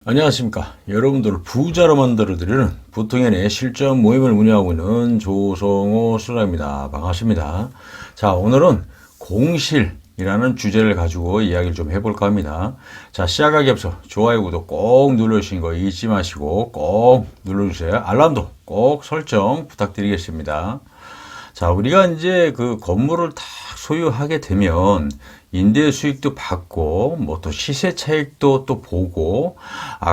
안녕하십니까. 여러분들을 부자로 만들어드리는 부통연의 실전 모임을 운영하고 있는 조성호 수사입니다. 반갑습니다. 자, 오늘은 공실이라는 주제를 가지고 이야기를 좀 해볼까 합니다. 자, 시작하기 앞서 좋아요, 구독 꼭 눌러주신 거 잊지 마시고 꼭 눌러주세요. 알람도 꼭 설정 부탁드리겠습니다. 자, 우리가 이제 그 건물을 다 소유하게 되면 임대 수익도 받고 뭐 또 시세 차익도 또 보고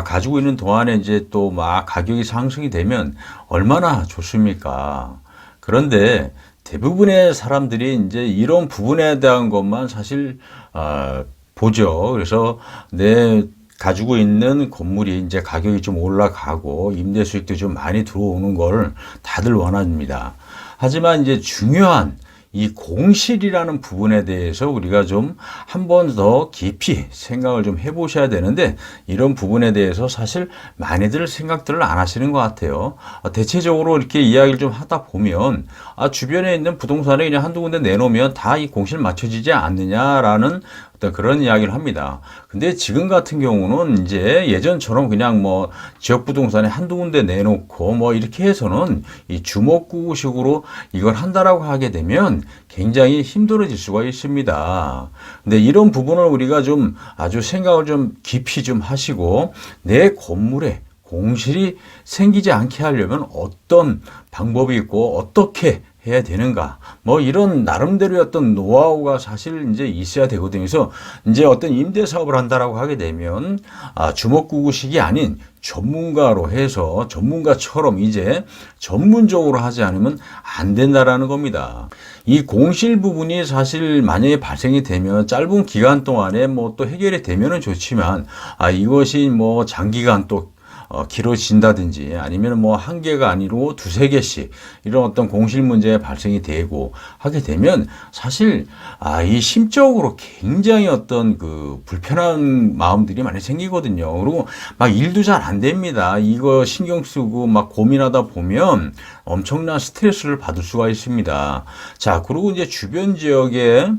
가지고 있는 동안에 이제 또 막 가격이 상승이 되면 얼마나 좋습니까? 그런데 대부분의 사람들이 이제 이런 부분에 대한 것만 사실 보죠. 그래서 내 가지고 있는 건물이 이제 가격이 좀 올라가고 임대 수익도 좀 많이 들어오는 걸 다들 원합니다. 하지만 이제 중요한 이 공실이라는 부분에 대해서 우리가 좀 한 번 더 깊이 생각을 좀 해보셔야 되는데, 이런 부분에 대해서 사실 많이들 생각들을 안 하시는 것 같아요. 대체적으로 이렇게 이야기를 좀 하다 보면 주변에 있는 부동산에 그냥 한두 군데 내놓으면 다 이 공실 맞춰지지 않느냐라는 어떤 그런 이야기를 합니다. 근데 지금 같은 경우는 이제 예전처럼 그냥 뭐 지역 부동산에 한두 군데 내놓고 뭐 이렇게 해서는 이 주먹구구식으로 이걸 한다라고 하게 되면 굉장히 힘들어질 수가 있습니다. 근데 이런 부분을 우리가 좀 아주 생각을 좀 깊이 좀 하시고, 내 건물에 공실이 생기지 않게 하려면 어떤 방법이 있고 어떻게 해야 되는가, 뭐 이런 나름대로의 어떤 노하우가 사실 이제 있어야 되거든요. 그래서 이제 어떤 임대 사업을 한다라고 하게 되면 주먹구구식이 아닌 전문가로 해서 전문가처럼 이제 전문적으로 하지 않으면 안 된다라는 겁니다. 이 공실 부분이 사실 만약에 발생이 되면 짧은 기간 동안에 뭐 또 해결이 되면은 좋지만 이것이 뭐 장기간 또 길어진다든지 아니면 뭐 한 개가 아니고 두세 개씩 이런 어떤 공실 문제가 발생이 되고 하게 되면 사실 이 심적으로 굉장히 어떤 그 불편한 마음들이 많이 생기거든요. 그리고 막 일도 잘 안 됩니다. 이거 신경 쓰고 막 고민하다 보면 엄청난 스트레스를 받을 수가 있습니다. 자, 그리고 이제 주변 지역에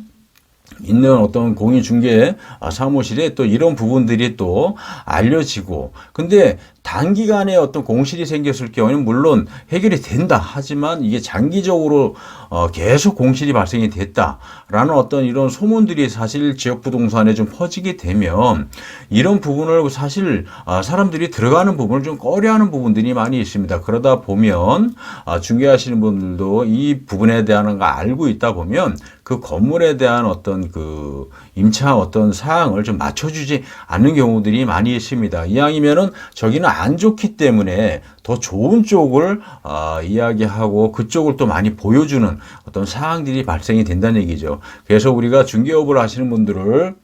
있는 어떤 공인중개 사무실에 또 이런 부분들이 또 알려지고, 근데 단기간에 어떤 공실이 생겼을 경우에는 물론 해결이 된다 하지만 이게 장기적으로 계속 공실이 발생이 됐다라는 어떤 이런 소문들이 사실 지역 부동산에 좀 퍼지게 되면 이런 부분을 사실 사람들이 들어가는 부분을 좀 꺼려하는 부분들이 많이 있습니다. 그러다 보면 중개하시는 분들도 이 부분에 대한 거 알고 있다 보면 그 건물에 대한 어떤 그 임차 어떤 사항을 좀 맞춰주지 않는 경우들이 많이 있습니다. 이왕이면은 저기는 안 좋기 때문에 더 좋은 쪽을 이야기하고 그쪽을 또 많이 보여주는 어떤 사항들이 발생이 된다는 얘기죠. 그래서 우리가 중개업을 하시는 분들을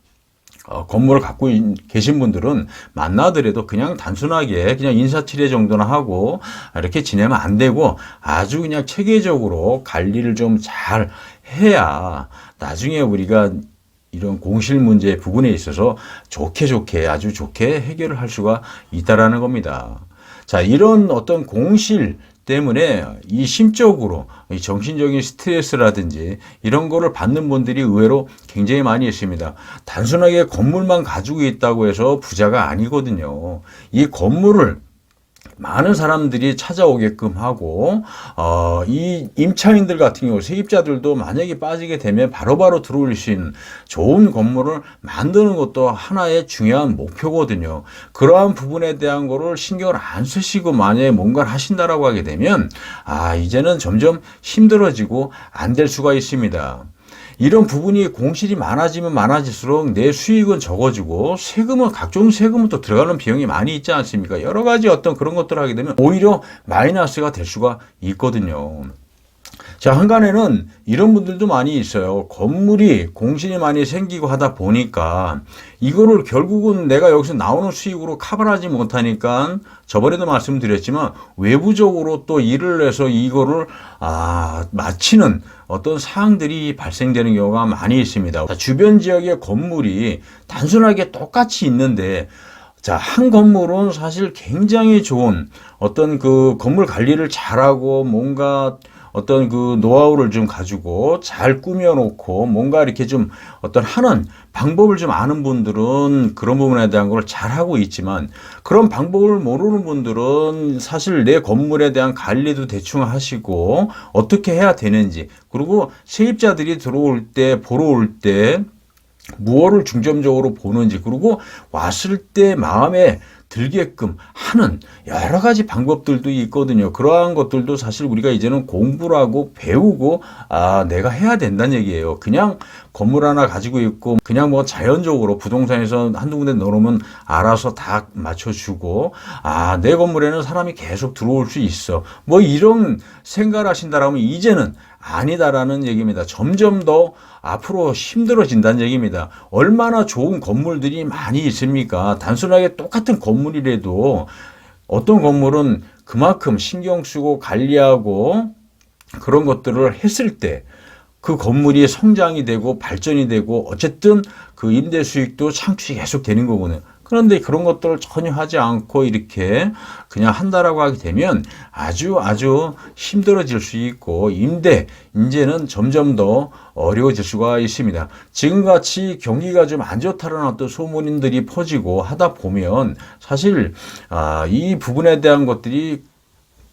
건물을 갖고 계신 분들은 만나더라도 그냥 단순하게 그냥 인사치레 정도나 하고 이렇게 지내면 안 되고 아주 그냥 체계적으로 관리를 좀 잘 해야 나중에 우리가 이런 공실 문제 부분에 있어서 좋게 아주 좋게 해결을 할 수가 있다라는 겁니다. 자, 이런 어떤 공실 때문에 이 심적으로 이 정신적인 스트레스라든지 이런 거를 받는 분들이 의외로 굉장히 많이 있습니다. 단순하게 건물만 가지고 있다고 해서 부자가 아니거든요. 이 건물을 많은 사람들이 찾아오게끔 하고 이 임차인들 같은 경우 세입자들도 만약에 빠지게 되면 바로바로 들어올 수 있는 좋은 건물을 만드는 것도 하나의 중요한 목표거든요. 그러한 부분에 대한 거를 신경을 안 쓰시고 만약에 뭔가를 하신다라고 하게 되면 이제는 점점 힘들어지고 안 될 수가 있습니다. 이런 부분이 공실이 많아지면 많아질수록 내 수익은 적어지고 세금은 각종 세금은 또 들어가는 비용이 많이 있지 않습니까? 여러 가지 어떤 그런 것들을 하게 되면 오히려 마이너스가 될 수가 있거든요. 자, 한간에는 이런 분들도 많이 있어요. 건물이 공실이 많이 생기고 하다 보니까 이거를 결국은 내가 여기서 나오는 수익으로 커버하지 못하니까 저번에도 말씀드렸지만 외부적으로 또 일을 해서 이거를 마치는 어떤 사항들이 발생되는 경우가 많이 있습니다. 자, 주변 지역의 건물이 단순하게 똑같이 있는데 자, 한 건물은 사실 굉장히 좋은 어떤 그 건물 관리를 잘하고 뭔가 어떤 그 노하우를 좀 가지고 잘 꾸며놓고 뭔가 이렇게 좀 어떤 하는 방법을 좀 아는 분들은 그런 부분에 대한 걸 잘하고 있지만, 그런 방법을 모르는 분들은 사실 내 건물에 대한 관리도 대충 하시고 어떻게 해야 되는지, 그리고 세입자들이 들어올 때 보러 올 때 무엇을 중점적으로 보는지, 그리고 왔을 때 마음에 들게끔 하는 여러 가지 방법들도 있거든요. 그러한 것들도 사실 우리가 이제는 공부를 하고 배우고 내가 해야 된다는 얘기예요. 그냥 건물 하나 가지고 있고 그냥 뭐 자연적으로 부동산에서 한두 군데 넣어놓으면 알아서 다 맞춰주고 내 건물에는 사람이 계속 들어올 수 있어, 뭐 이런 생각을 하신다라면 이제는 아니다라는 얘기입니다. 점점 더 앞으로 힘들어진다는 얘기입니다. 얼마나 좋은 건물들이 많이 있습니까? 단순하게 똑같은 건물이라도 어떤 건물은 그만큼 신경 쓰고 관리하고 그런 것들을 했을 때 그 건물이 성장이 되고 발전이 되고 어쨌든 그 임대 수익도 창출이 계속 되는 거거든요. 그런데 그런 것들을 전혀 하지 않고 이렇게 그냥 한다라고 하게 되면 아주 힘들어질 수 있고, 이제는 점점 더 어려워질 수가 있습니다. 지금같이 경기가 좀 안 좋다라는 어떤 소문들이 퍼지고 하다 보면 사실 이 부분에 대한 것들이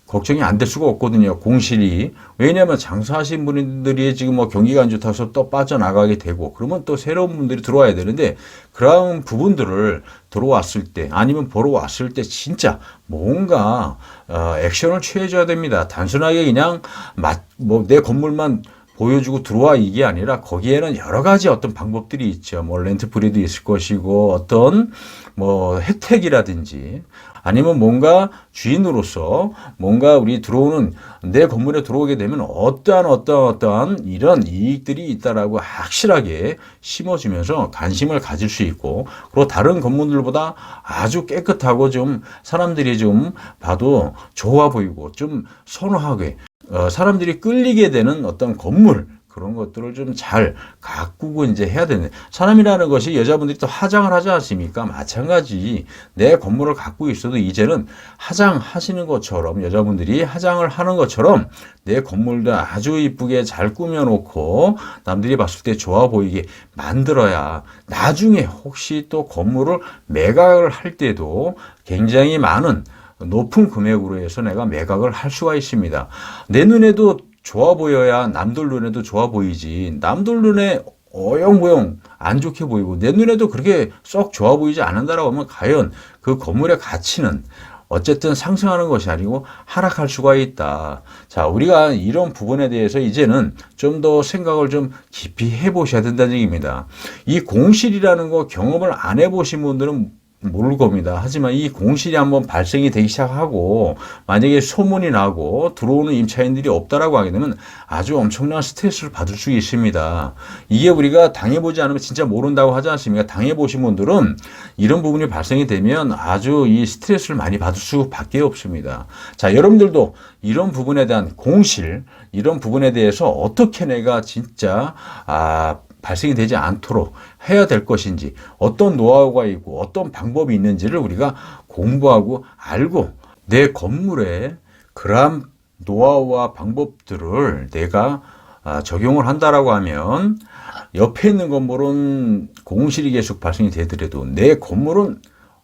걱정이 안 될 수가 없거든요. 공실이. 왜냐하면 장사하신 분들이 지금 뭐 경기가 안 좋다고 해서 또 빠져나가게 되고, 그러면 또 새로운 분들이 들어와야 되는데, 그런 부분들을 들어왔을 때 아니면 보러 왔을 때 진짜 뭔가 액션을 취해줘야 됩니다. 단순하게 그냥 내 건물만 보여주고 들어와 이게 아니라 거기에는 여러 가지 어떤 방법들이 있죠. 뭐 렌트프리도 있을 것이고 어떤 뭐 혜택이라든지 아니면 뭔가 주인으로서 뭔가 우리 들어오는 내 건물에 들어오게 되면 어떠한 이런 이익들이 있다라고 확실하게 심어주면서 관심을 가질 수 있고, 그리고 다른 건물들보다 아주 깨끗하고 좀 사람들이 좀 봐도 좋아 보이고 좀 선호하게 사람들이 끌리게 되는 어떤 건물, 그런 것들을 좀 잘 가꾸고 이제 해야 되는, 사람이라는 것이 여자분들이 또 화장을 하지 않습니까? 마찬가지 내 건물을 갖고 있어도 이제는 화장하시는 것처럼, 여자분들이 화장을 하는 것처럼 내 건물도 아주 이쁘게 잘 꾸며놓고 남들이 봤을 때 좋아 보이게 만들어야 나중에 혹시 또 건물을 매각을 할 때도 굉장히 많은 높은 금액으로 해서 내가 매각을 할 수가 있습니다. 내 눈에도 좋아 보여야 남들 눈에도 좋아 보이지, 남들 눈에 어영부영 안 좋게 보이고 내 눈에도 그렇게 썩 좋아 보이지 않는다라고 하면 과연 그 건물의 가치는 어쨌든 상승하는 것이 아니고 하락할 수가 있다. 자, 우리가 이런 부분에 대해서 이제는 좀 더 생각을 좀 깊이 해보셔야 된다는 얘기입니다. 이 공실이라는 거 경험을 안 해보신 분들은 모를 겁니다. 하지만 이 공실이 한번 발생이 되기 시작하고 만약에 소문이 나고 들어오는 임차인들이 없다라고 하게 되면 아주 엄청난 스트레스를 받을 수 있습니다. 이게 우리가 당해보지 않으면 진짜 모른다고 하지 않습니까? 당해보신 분들은 이런 부분이 발생이 되면 아주 이 스트레스를 많이 받을 수밖에 없습니다. 자, 여러분들도 이런 부분에 대한 공실, 이런 부분에 대해서 어떻게 내가 진짜 발생이 되지 않도록 해야 될 것인지, 어떤 노하우가 있고 어떤 방법이 있는지를 우리가 공부하고 알고 내 건물에 그러한 노하우와 방법들을 내가 적용을 한다라고 하면 옆에 있는 건물은 공실이 계속 발생이 되더라도 내 건물은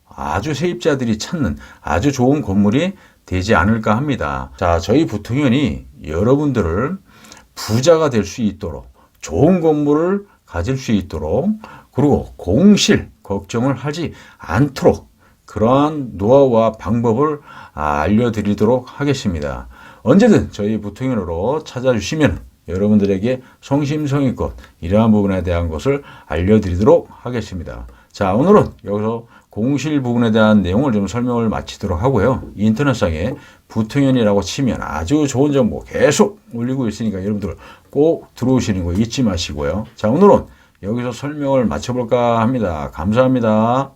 아주 세입자들이 찾는 아주 좋은 건물이 되지 않을까 합니다. 자, 저희 부통연이 여러분들을 부자가 될 수 있도록, 좋은 건물을 가질 수 있도록, 그리고 공실 걱정을 하지 않도록 그러한 노하우와 방법을 알려드리도록 하겠습니다. 언제든 저희 부통연으로 찾아주시면 여러분들에게 성심성의껏 이러한 부분에 대한 것을 알려드리도록 하겠습니다. 자, 오늘은 여기서 공실 부분에 대한 내용을 좀 설명을 마치도록 하고요. 인터넷상에 부통연이라고 치면 아주 좋은 정보 계속 올리고 있으니까 여러분들 꼭 들어오시는 거 잊지 마시고요. 자, 오늘은 여기서 설명을 마쳐볼까 합니다. 감사합니다.